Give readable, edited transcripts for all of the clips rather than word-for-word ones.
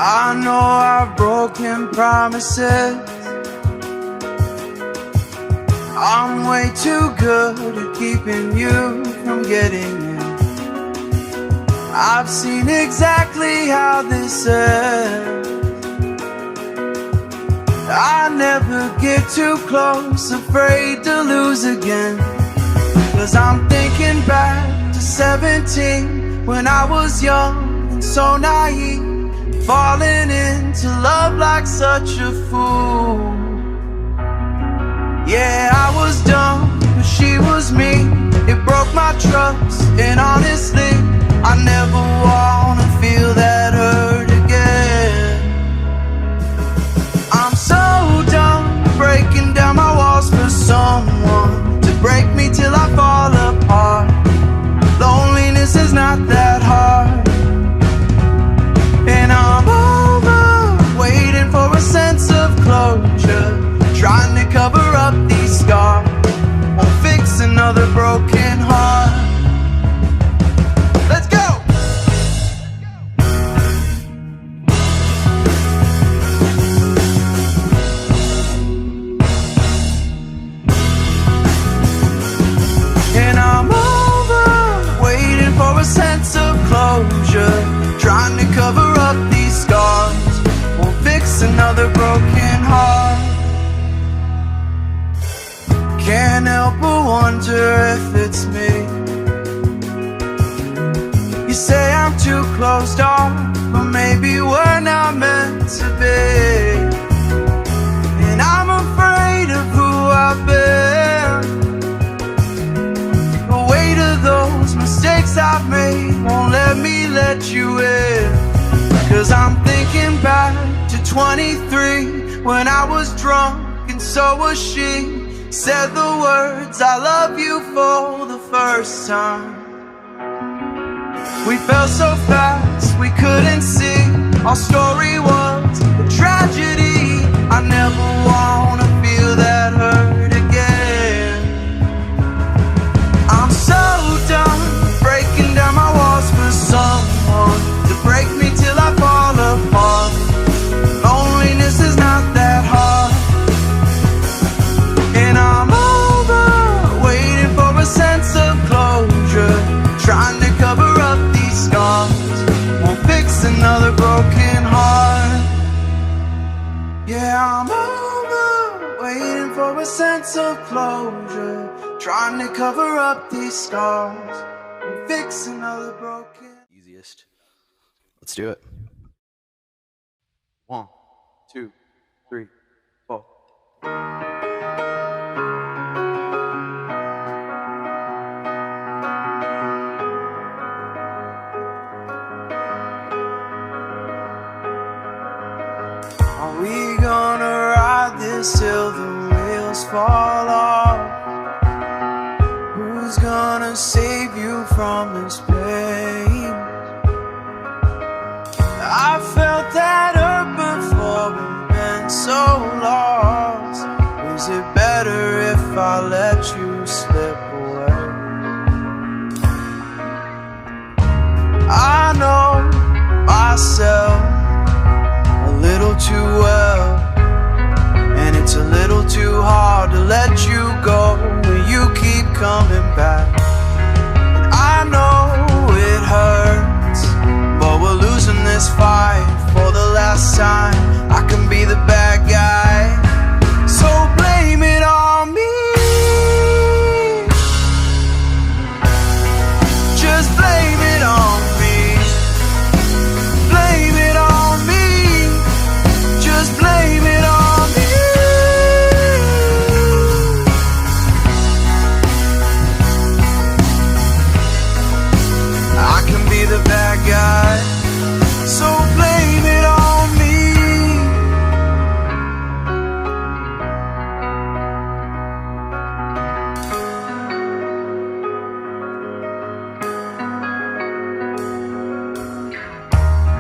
I know I've broken promises. I'm way too good at keeping you from getting in. I've seen exactly how this ends. I never get too close, afraid to lose again. 'Cause I'm thinking back to 17, when I was young and so naive, falling into love like such a fool. Yeah, I was dumb, but she was me. It broke my trust, and honestly, I never wanna feel that hurt again. I'm so done breaking down my walls for someone to break me till I fall apart. Loneliness is not that hard, and I'm over waiting for a sense of closure, trying to cover up these scars. Won't fix another broken heart. Let's go! And I'm over waiting for a sense of closure, trying to cover up these scars. Won't fix another broken heart. Can't help but wonder if it's me. You say I'm too closed off, but maybe we're not meant to be. And I'm afraid of who I've been. The weight of those mistakes I've made won't let me let you in. 'Cause I'm thinking back to 23, when I was drunk and so was she. Said the words, I love you, for the first time. We fell so fast, we couldn't see. Our story was a tragedy. I never wanna feel that hurt again. I'm so done breaking down my walls for someone to break me till I fall apart. Loneliness is not that hard, and I'm over waiting for a sense of closure, trying to cover up these scars. Won't fix another broken heart. Yeah, I'm over waiting for a sense of closure, trying to cover up these scars. Won't fix another broken. Easiest. Let's do it. 1, 2, 3, 4. Are we gonna ride this till the wheels fall off? Who's gonna save you from this pain? I felt that hurt before and been so lost. Is it better if I let you slip away? I know myself a little too well, and it's a little too hard to let you go when you keep coming back. And I know it hurts, but we're losing this fight for the last time. I can be the bad guy, so blame it on me. Just blame it on me. Blame it on me. Just blame it on me. I can be the bad guy, so blame it on me.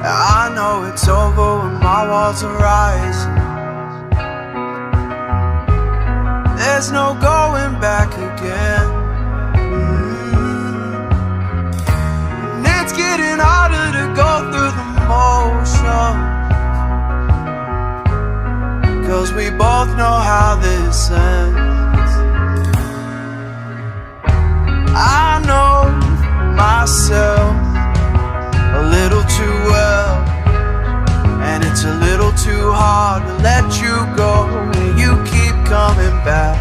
I know it's over when my walls are rising. There's no going back again. And it's getting harder to go through the motion. 'cause we both know how this ends. I know myself a little too well, and it's a little too hard to let you go when you keep coming back.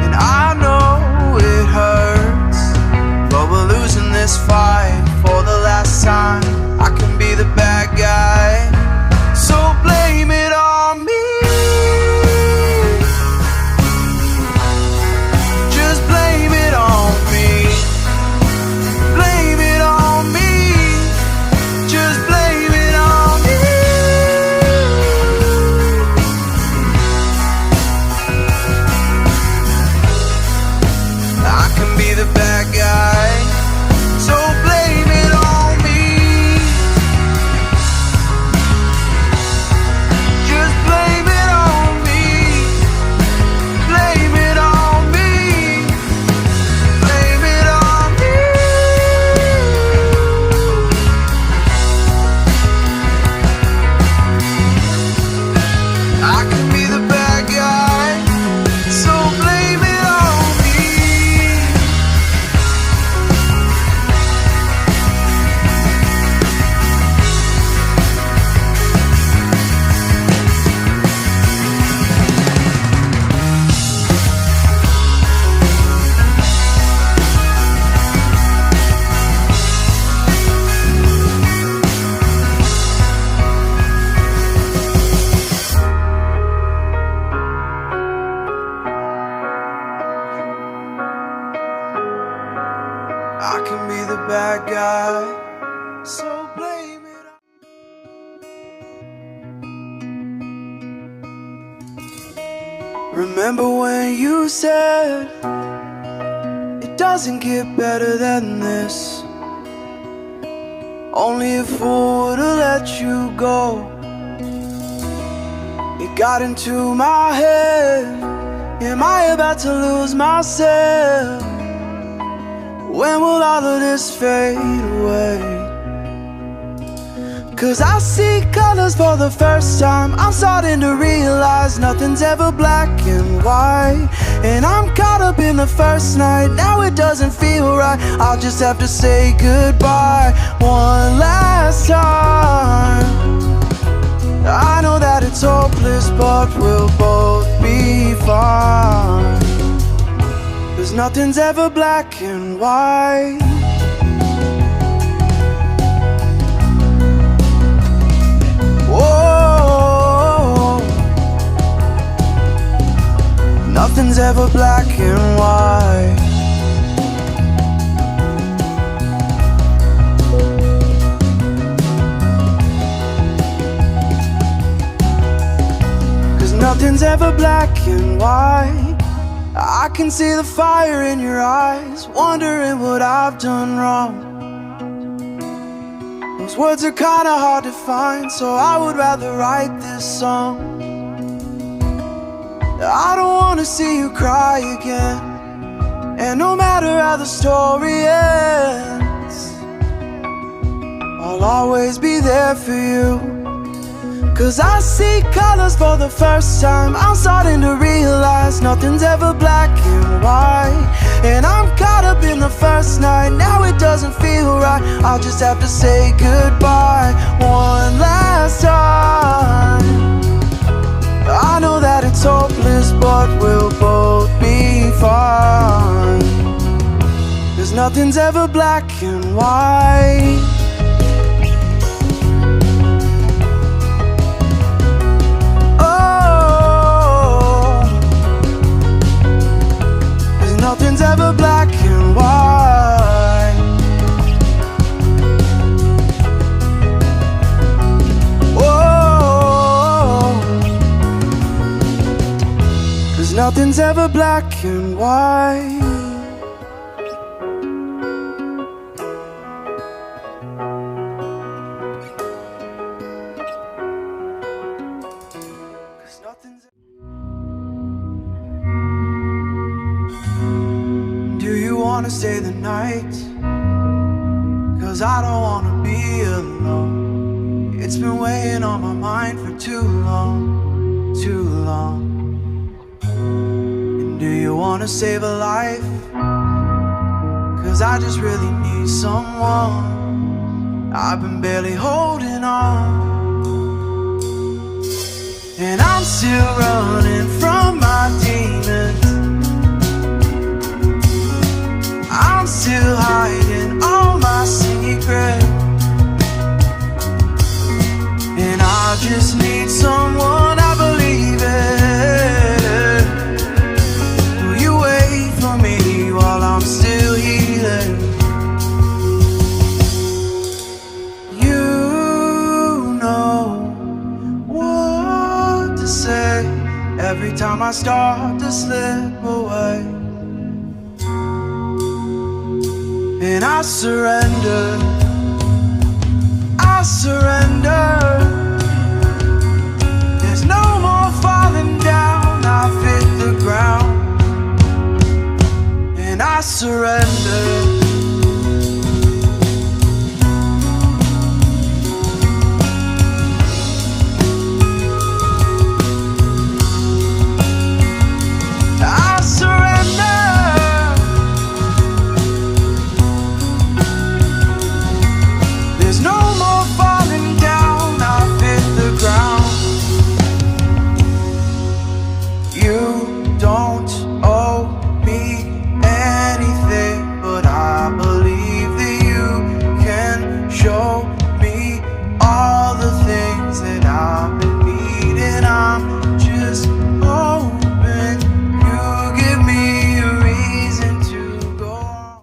And I know it hurts, but we're losing this fight for the last time. I can be the bad guy, so blame it on me. Just blame it on me. Blame it on me. Just blame it on me. I can be the bad guy, so blame it on me. Just blame it on me. Blame it on me. Blame it on me. I can be the bad guy, so blame it on me. I can be the bad guy, so blame it on. Remember when you said it doesn't get better than this? Only a fool would've let you go. It got into my head, am I about to lose myself? When will all of this fade away? 'Cause I see colors for the first time. I'm starting to realize nothing's ever black and white. And I'm caught up in the first night, now it doesn't feel right. I'll just have to say goodbye one last time. I know that it's hopeless, but we'll both be fine. 'Cause nothing's ever black and white. Whoa, nothing's ever black and white. 'Cause nothing's ever black and white. I can see the fire in your eyes, wondering what I've done wrong. Those words are kinda hard to find, so I would rather write this song. I don't wanna see you cry again, and no matter how the story ends, I'll always be there for you. 'Cause I see colors for the first time. I'm starting to realize nothing's ever black and white. And I'm caught up in the first night, now it doesn't feel right. I'll just have to say goodbye one last time. I know that it's hopeless, but we'll both be fine. 'Cause nothing's ever black and white. Nothing's ever black and white. Whoa, 'cause nothing's ever black and white. Wanna stay the night, 'cause I don't wanna be alone. It's been weighing on my mind for too long, too wanna save a life, 'cause I just really need someone. I've been barely holding on, and I'm still running from my demons. I'm still hiding all my secrets, and I just need someone, I believe it. Will you wait for me while I'm still healing? You know what to say every time I start to slip away, and I surrender, I surrender.